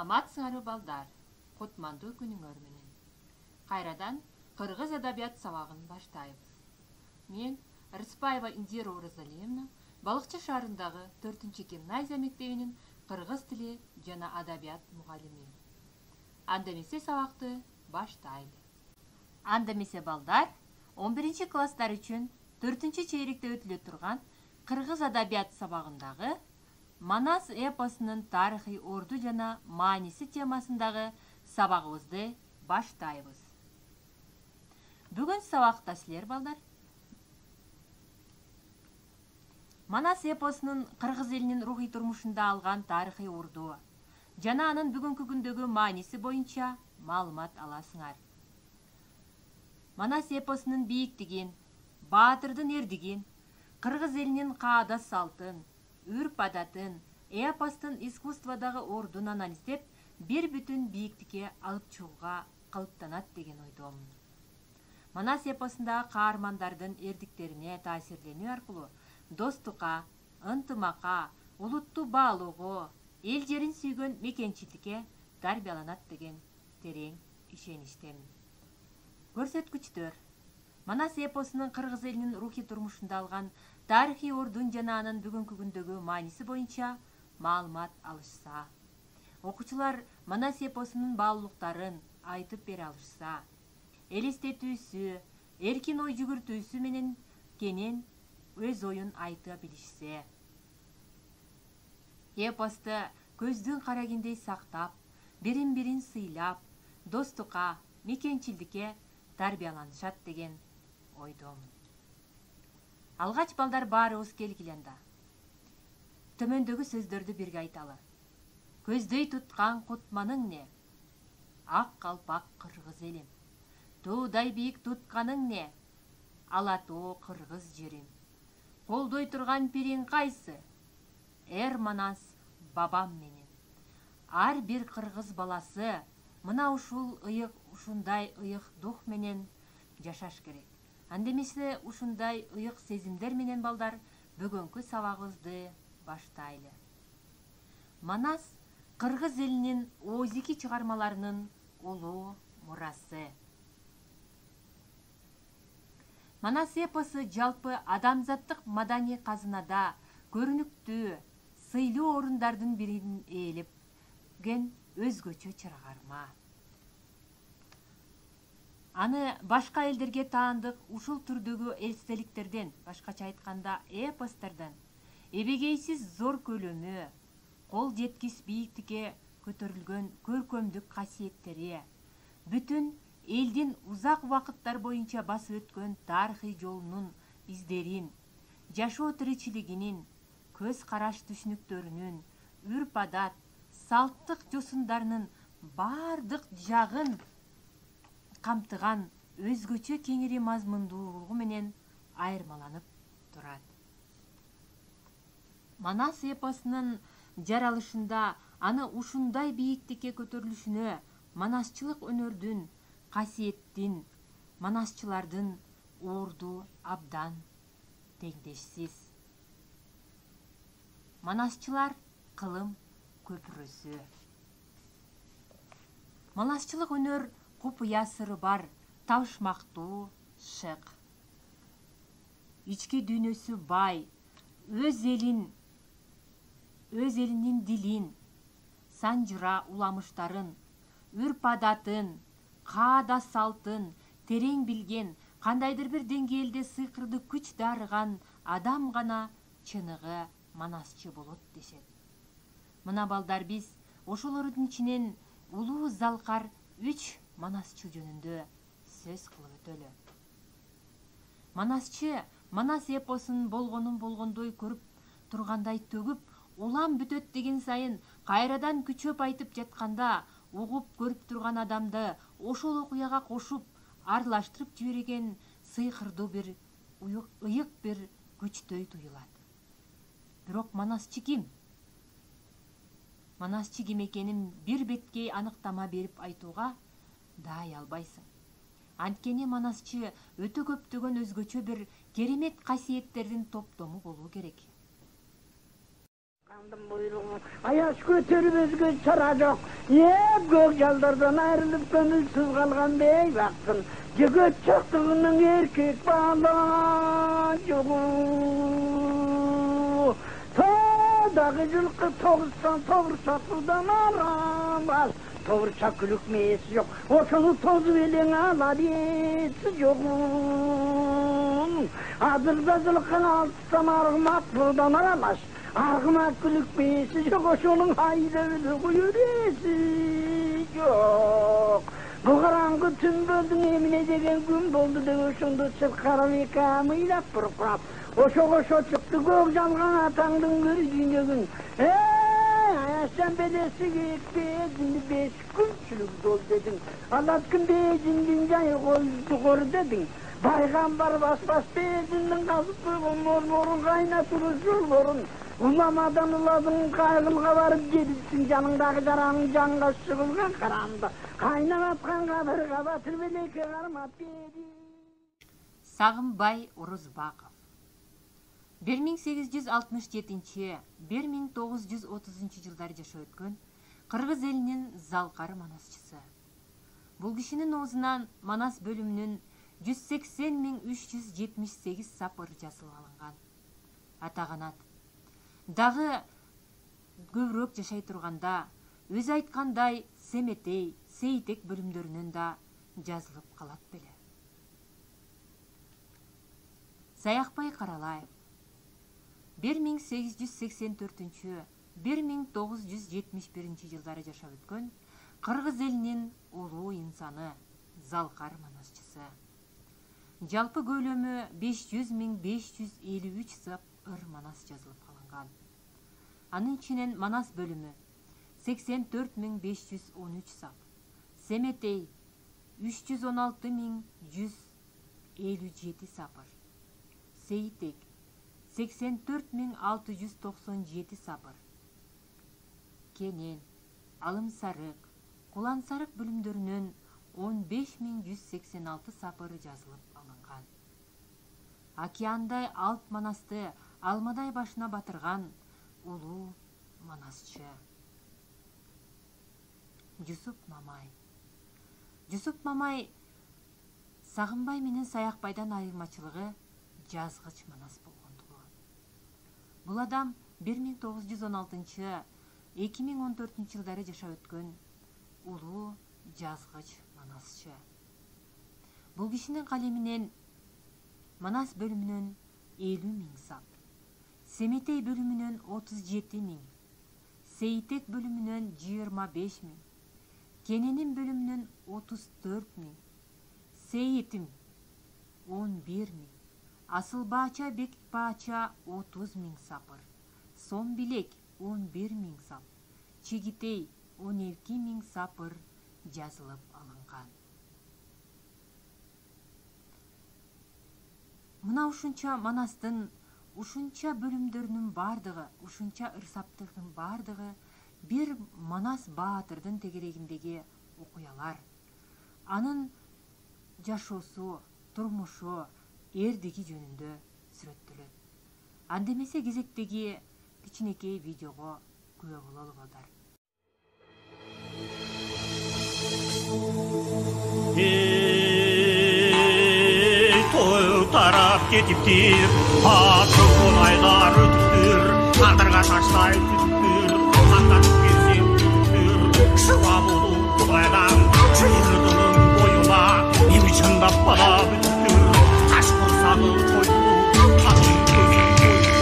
Саламатсыңарбы балдар, кутмандуу күнүңөр менен. Кайрадан кыргыз адабият сабагын баштайбыз. Мен Рыспаева Индира Оразалиевна Балыкчы шаарындагы 4-гимназия мектебинин кыргыз тили жана адабият мугалими. Анда эмесе сабакты баштайлы. Анда эмесе балдар, 11-класстар үчүн 4-чейректе өтүлө турган кыргыз адабият сабагындагы Манас эпосунун тарыхый орду жана мааниси темасындагы сабагыбызды баштайбыз. Бүгүн сабакта силер балдар Манас эпосунун кыргыз элинин рухий турмушунда алган тарыхый орду жана анын бүгүнкү күндөгү мааниси боюнча маалымат аласыңар. Манас эпосунун бийиктигин, баатырдын эрдигин, кыргыз элинин каада салтын, үрп-адатын, эпостун искусстводагы ордун анализдеп, бир бүтүн бийиктикке алып чыгууга калыптанат деген ойдомун. Манас эпосундагы каармандардын эрдиктерине таасирленүү аркылуу достукка, ынтымакка, улутту баалоого, эл жерин сүйгөн мекенчиликке тарбияланат деген терең ишеничтемин. Көрсөткүчтөр: Манас эпосунун кыргыз элинин рухий турмушунда алган тарыхый ордун жана анын бүгүнкү күндөгү мааниси боюнча маалымат алышса, окуучулар Манас эпосунун баалуулуктарын айтып бере алышса, элестетүүсү, эркин ой жүгүртүүсү менен кенен өз оюн айта билишсе, эпосту көздүн карагиндей сактап, бирин-бирин сыйлап, достукка, мекенчиликке тарбияланышат деген ойдомун. Алгач балдар баарыбыз келгиле анда. Төмөндөгү сөздөрдү бирге айталы. Көздөй туткан кутманың не? Ак калпак кыргыз элим. Туудай бийик тутканың не? Ала тоо кыргыз жерим. Колдой турган пириң кайсы? Эр Манас бабам менен. Ар бир кыргыз баласы мына ушул ыйык, ушундай ыйык дух менен жашаш керек. Анда эмесе ушундай ыйык сезимдер менен балдар бүгүнкү сабагыбызды баштайлы. Манас кыргыз элинин оозики чыгармаларынын улуу мурасы. Манас эпосу жалпы адамзаттык маданий казынада көрүнүктүү, сыйлуу орундардын бирин ээлепген өзгөчө чыгарма. Аны башка элдерге таандык ушул түрдөгү эстеликтерден, башкача айтканда эпостардан, эбегейсиз зор көлөмү, кол жеткис бийиктикке көтөрүлгөн көркөмдүк касиеттери, бүтүн элдин узак убакыттар боюнча басып өткөн тарыхый жолунун издерин, жашоо тиричилигинин, көз караш түшүнүктөрүнүн, үрп-адат, салттык жосундарынын бардык жагын камтыган өзгөчө кеңири мазмундуулугу менен айырмаланып турат. Манас эпосунун жаралышында аны ушундай бийиктикке көтөрүлүшүнө манасчылык өнөрдүн, касиеттин, манасчылардын орду абдан теңдешсиз. Манасчылар кылым көпүрөсү. Манасчылык өнөр купуя сыры бар, табышмактуу, шык. Ички дүйнөсү бай, өз элинин дилин, санжыра уламыштарын, үрп-адатын, каада салтын терең билген, кандайдыр бир деңгээлде сыйкырды күч дарыган адам гана чыныгы манасчы болот дешет. Мына балдар биз ошолордун ичинен улуу залкар 3 манасчы жөнүндө сөз кылып өтөлү. Манасчы Манас эпосун болгондой көрүп тургандай төгүп, улам бүтөт деген сайын кайрадан күчөп айтып жатканда, угуп көрүп турган адамды ошол окуяга кошуп, аралаштырып жиберген сыйкырдуу бир ыйык бир күчтөй туюлат. Бирок манасчы ким? Манасчы ким экенин бир беткей аныктама берип айтууга дай албайсың. Анткени манасчы өтө көптөгөн өзгөчө бир керемет касиеттердин топтому болуу керек. Ayaş götürüp özgü çara yok. Gök yaldardan ayrılıp gönülsüz kalgan beybaksın. Jigit çıktığının erkek bağla yoğu. Tağdaki жылқы тоғызсан тоғырса судан арамaz. Тоғырса күлік мейесі жоқ. Ошоны тозып елең алар есі жоғын. Адырда жылқын алтысам арғымақ бұдан арамaz. Арғымақ күлік мейесі жоқ. Ошоның айда өлі қойыр есі жоқ. Bu karanғы tün böldün emine degen gün boldu de ошондо çırkarım eka mıylap pırpırap. Oşo çıktı gök jalgan atandın bir dünyagın. Ayaşan bedesi gekpedin 5 günçülük dol dedin. Alatkın beyzindin jayı koydu kor dedin. Baygambar bas beyzindin kazıp koygun morun kaynatırız yolorun. Ulamadan uladın kaygılga varıp gedilsin canındaki jaranın canga çıkılgan karamda. Kaynak atkan kabırga batır beleke karmat bedi. Сағымбай Орозбақов 1867-1930 жылдары жашап өткөн Кыргыз элинин залкары манасчысы. Бул кишинин оозунан Манас бөлүмүнүн 180.378 сапыр жазылып алынган. Атаганат. Дагы көбүрөөк жашай турганда өзү айткандай Семетей, Сейтек бөлүмдөрүнөн да жазылып калат беле. Саякбай Каралаев 1884-1971 жылдары жашап өткөн Кыргыз элинин улуу инсаны, залкар манасчысы. Жалпы көлөмү 500.553 сапыр манас жазылып калынган. Анын ичинен Манас бөлүмү 84.513 сап, Семетей 316.157 сапыр, Сейтек 84.697 сапыр, Кенен, Алымсарык, Кулансарык бөлүмдөрүнөн 15.186 сапыры жазылып алынган. Океандай алт манасты алмадай башына батырган улуу манасчы. Жусуп Мамай. Жусуп Мамай Сагынбай менен Саякбайдан айырмачылыгы жазгыч манас болгондугу. Бул адам 1916-2014 жылдары жашап өткөн улуу жазгыч манасчы. Бул кишинин калеминен Манас бөлүмүнөн 50.000 сап, Семетей бөлүмүнөн 37.000, Сейтек бөлүмүнөн 25.000, Кененин бөлүмүнөн 34.000, Сейитим 11.000, Асылбача Бекбача 30.000 сапыр, Сомбилек 11.000 сап, Чигитей 12.000 сапыр жазылып алынган. Мына ушунча манастын, ушунча бөлүмдөрүнүн бардыгы, ушунча ырсаптыктын бардыгы бир Манас баатырдын тегерегиндеги окуялар. Анын жашоосу, турмушу, эрдиги жөнүндө сүрөттөлөт. Андемесе кезектеги кичинекей видеого күбө бололу балдар. Тарап кетиптир, аты айдар өттүр, тандырга ташлай түттүр, аңданып келсем түттүр, шыва болу кудайдан, жыйырдынын боюна, эми чындап бала бүттүр, таш курсагы койду, катын көзүн койду,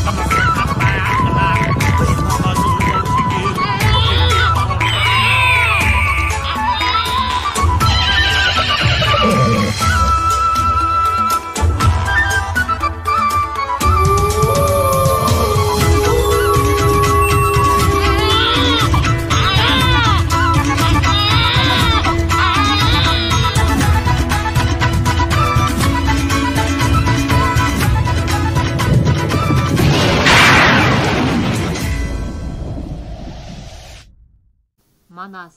камасы каптай артынан, кыймага жылдан сигир. Манас,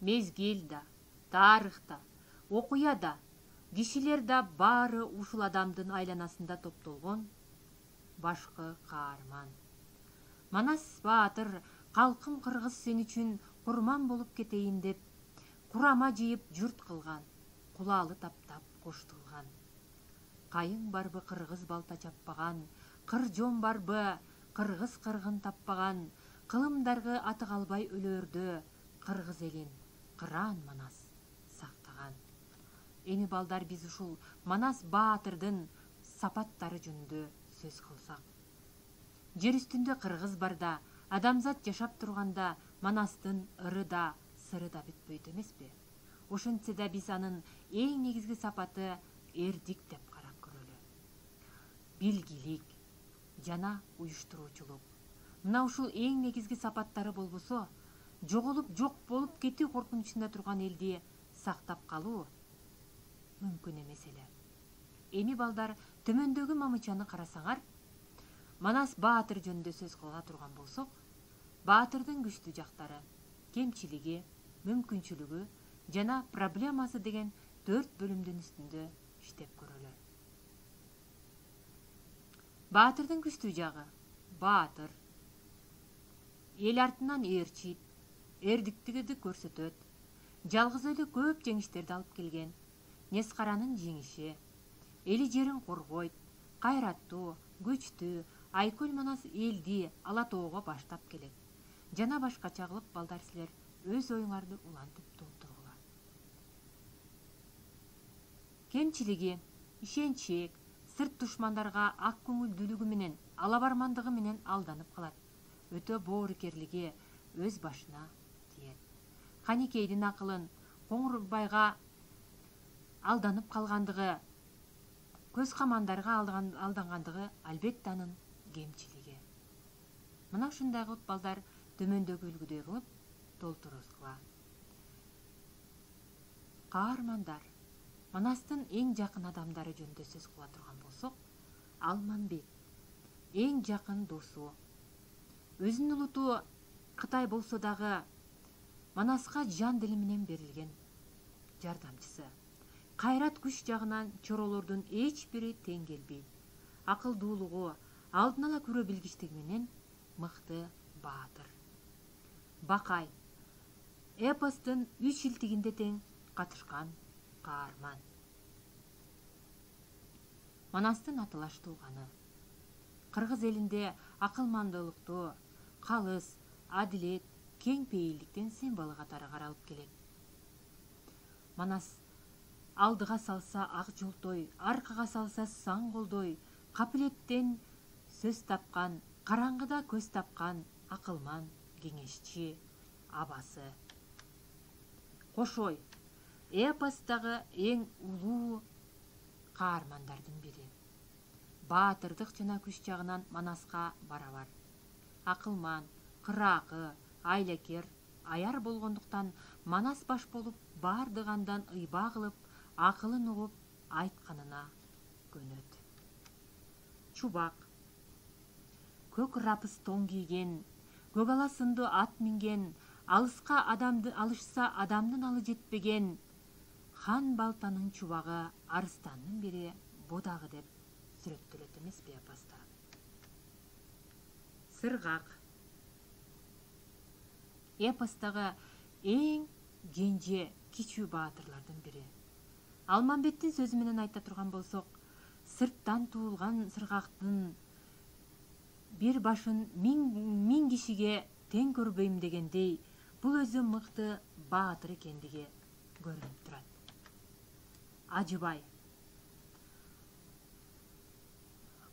мезгил да, тарых да, окуя да, кишилер да баары ушул адамдын айланасында топтолгон башкы каарман. Манас Баатыр калкым кыргыз сен үчүн курман болуп кетейин деп курама жыйып журт кылган, кулаалы таптап коштулган. Кайың барбы кыргыз балта чаппаган, кыр жон барбы кыргыз кыргын таппаган, кылымдаргы аты калбай өлөрдө кыргыз элин кыран Манас сактаган. Эми балдар биз ушул Манас Баатырдын сапаттары жөнүндө сөз кылсак. Жер үстүндө кыргыз барда, адамзат жашап турганда Манастын ыры да, сыры да бүтпөйт эмеспи? Ошентсе да биз анын эң негизги сапаты эрдик деп карап көрөлү. Билгилик жана уюштуруучулук. Мына ушул эң негизги сапаттары болбосо, жоголуп жок болуп кетүү коркунучунда турган элди сактап калуу мүмкүн эмес эле. Эми балдар, төмөндөгү мамычаны карасаңар, Манас Баатыр жөнүндө сөз кыла турган болсок, Баатырдын күчтүү жактары, кемчилиги, мүмкүнчүлүгү жана проблемасы деген 4 бөлүмдүн үстүндө иштеп көрөлү. Баатырдын күчтүү жагы: Баатыр эл артынан ээрчийт, эрдиктигиди көрсөтөт, жалгыз эле көп жеңиштерди алып келген, Нескаранын жеңиши, эли жерин коргойт, кайраттуу, күчтүү, айкөл Манас элди ала тоого баштап келет. Жана башкача кылып балдар силер өз оюңарды улантып толтургула. Кемчилиги: ишенчек, сырт душмандарга ак көңүлдүүлүгү менен, алабармандыгы менен алданып калат. Өтө боорукерлиги өз башына тиет. Каникейдин акылын Коңурбайга алданып калгандыгы, көз камандарга алдангандыгы албетте анын кемчилиги. Мына ушундай кылып балдар төмөндөгү үлгүдөй кылып толтурузгула. Каармандар. Манастын эң жакын адамдары жөнүндө сөз кыла турган болсок, Алманбет эң жакын досу. Өзүнүн улуту Кытай болсо дагы Манаска жан дили менен берилген жардамчысы. Кайрат күч жагынан чоролордун эч бири тең келбейт. Акылдуулугу, алдын ала көрө билгичтиги менен мыкты Баатыр. Бакай эпостун 3 илтигинде тең катышкан каарман. Манастын атылаш тууганы. Кыргыз элинде акылмандуулукту, калыс, адилет, кең пейилдиктин символу катары каралып келет. Манас алдыга салса ак жолтой, аркага салса саң колдой, капилеттен сөз тапкан, караңгыда көз тапкан акылман, кеңешчи, абасы. Кошой эпостагы эң улуу каармандардын бири. Баатырдык жана күч жагынан Манаска барабар. Акылман, кыраакы, айлакер, аяр болгондуктан Манас баш болуп бардыгандан ыйба кылып, акылын угуп айтканына көнөт. Чубак көк рапыс тоң кийген, көк ала сынды ат минген, алышса адамдын алы жетпеген, хан балтанын чубагы арыстандын бири бодагы деп сүрөттөлөт эмеспи эпоста. Сыргак эпостагы эң кенже кичүү баатырлардын бири. Алманбеттин сөзү менен айта турган болсок, сырттан туулган сыргактын бир башын миң кишиге тең көрбөйм дегендей, бул өзү мыкты баатыр экендиги көрүнүп турат. Ажыбай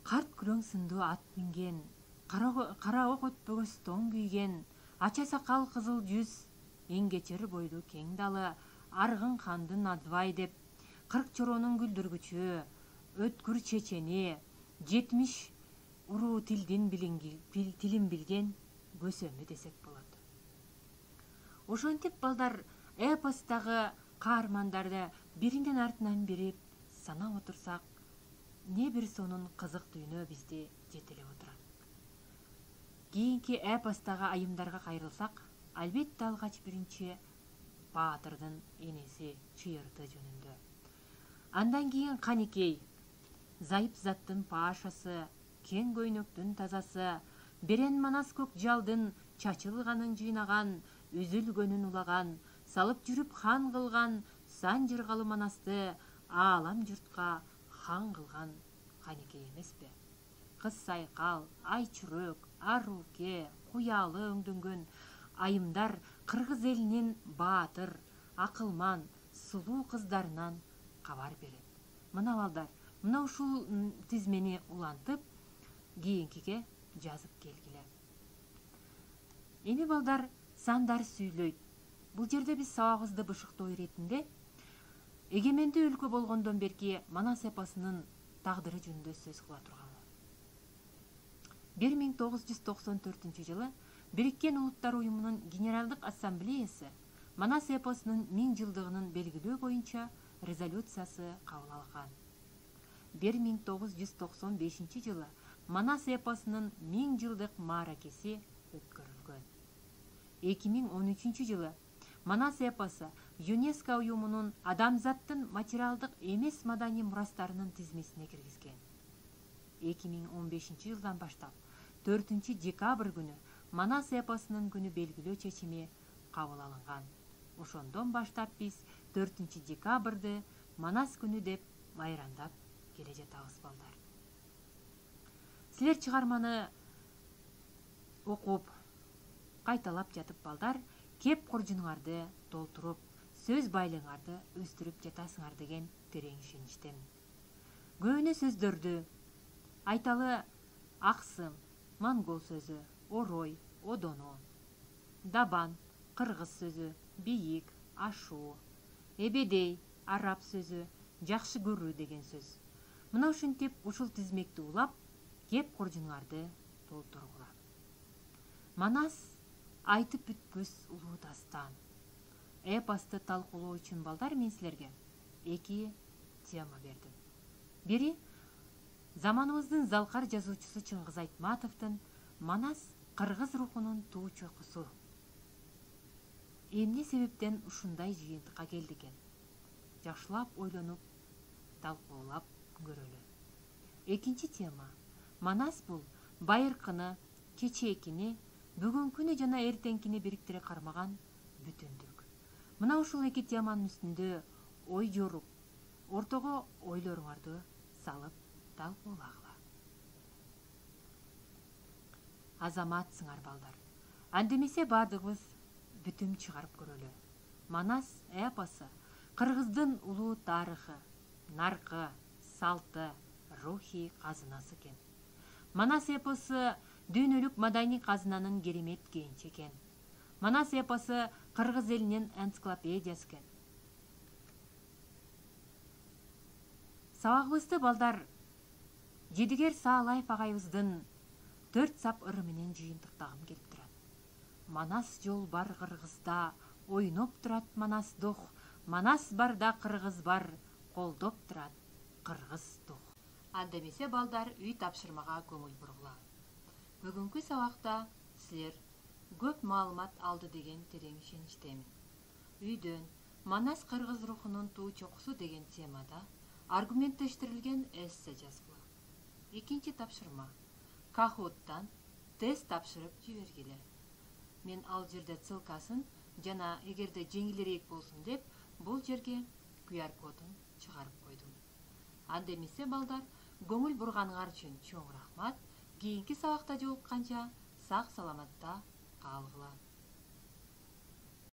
карт күрөң сындуу ат минген, кара ок өтпөгөс тоң кийген, ача сакал кызыл жүз, эңгечер бойлуу кең далы, аргын хандын адыбай деп, 40 чоронун күлдүргүчү, өткүр чечени, 70 уруу тилин билген көсөмү десек болот. Ошентип балдар эпостагы каармандарды биринин артынан бири санап отурсак, не бир сонун кызык дүйнө бизди жетелеп отурат. Кийинки эпостагы айымдарга кайрылсак, албетте алгач биринчи Баатырдын энеси Чыйырты жөнүндө. Андан кийин Каникей, зайып заттын паашасы, кең көйнөктүн тазасы, берен манас көк жалдын чачылганын жыйнаган, үзүлгөнүн улаган, салып жүрүп хан кылган, сан жыргалы манасты аалам жұртқа хан кылган Канекей эмеспи? Кыз сайкал, айчүрөк, аруке, куялы өңдөнгөн айымдар кыргыз элинин баатыр, акылман, сулуу кыздарынан кабар берет. Мына балдар, мына ушул тизмени улантып, кийинкиге жазып келгиле. Эми балдар, сандар сүйлөйт. Бул жерде биз сабагыбызды бышыктоо иретинде эгеменди өлкө болгондон берки Манас эпосунун тагдыры жөнүндө сөз кыла турганбыз. 1994-жылы Бириккен Улуттар Уюмунун Генералдык Ассамблеясы Манас эпосунун 1000 жылдыгынын белгилөө боюнча резолюциясы кабыл алган. 1995-жылы Манас эпосунун 1000 жылдык мааракеси өткөрүлгөн. 2013-жылы Манас эпосу ЮНЕСКО уюмунун адамзаттын материалдык эмес маданий мурастарынын тизмесине киргизген. 2015-жылдан баштап 4-декабрь күнү Манас эпосунун күнү белгилөө чечими кабыл алынган. Ошондон баштап биз 4-декабрды Манас күнү деп майрамдап келе жатабыз балдар. Силер чыгарманы окуп, кайталап жатып балдар, кеп куржунуңарды толтуруп, сөз байлыгыңарды өстүрүп жатасыңар деген терең ишеничтемин. Көөнө сөздөрдү айталы аксым, монгол сөзү, орой, одоно, дабан, кыргыз сөзү, бийик, ашуу, эбедей, араб сөзү, жакшы көрүү деген сөз. Мына ушинтип ушул тизмекти улап, кеп куржунуңарды толтургула. Манас айтып бүткүс улуу дастан. Эпосты талкуулоо үчүн балдар мен силерге 2 тема бердим. Бири заманыбыздын залкар жазуучусу Чыңгыз Айтматовдун Манас кыргыз рухунун туу чокусу. Эмне себептен ушундай жыйынтыкка келди экен? Жакшылап ойлонуп, талкуулап көрөлү. Экинчи тема. Манас бул байыркыны, кечээкини, бүгүнкүнү жана эртеңкини бириктире кармаган бүтүндүк. Мына ушул 2 теманын үстүндө ой жоруп, ортого ойлоруңарды салып талкуулагыла. Азаматсыңар балдар. Андемесе баардыгыбыз бүтүм чыгарып көрөлү. Манас эпосу кыргыздын улуу тарыхы, наркы, салты, рухий казынасы экен. Манас эпосу дүйнөлүк маданий казынанын керемет кенчи экен. Манас эпосу кыргыз элинин энциклопедиясы экен. Сабагыбызды балдар Жедигер Саалаев агайыбыздын 4 сап ыры менен жыйынтыктагым келип турат. Манас жол бар кыргызда, ойноп турат Манас дух, Манас барда кыргыз бар, колдоп турат кыргыз дух. Андемесе балдар үй тапшырмага көңүл бургула. Бүгүнкү сабакта силер көп маалымат алды деген терең ишеничтемин. Үйдөн Манас кыргыз рухунун туу чокусу деген темада аргументтештирилген эссе жазгыла. Экинчи тапшырма. Кахоттан тест тапшырып жибергиле. Мен ал жерде ссылкасын жана эгерде жеңилирээк болсун деп бул жерге QR кодун чыгарып койдум. Андемесе балдар, көңүл бурганыңар үчүн чоң рахмат. Кийинки сабакта жолукканча сак саламатта калгыла.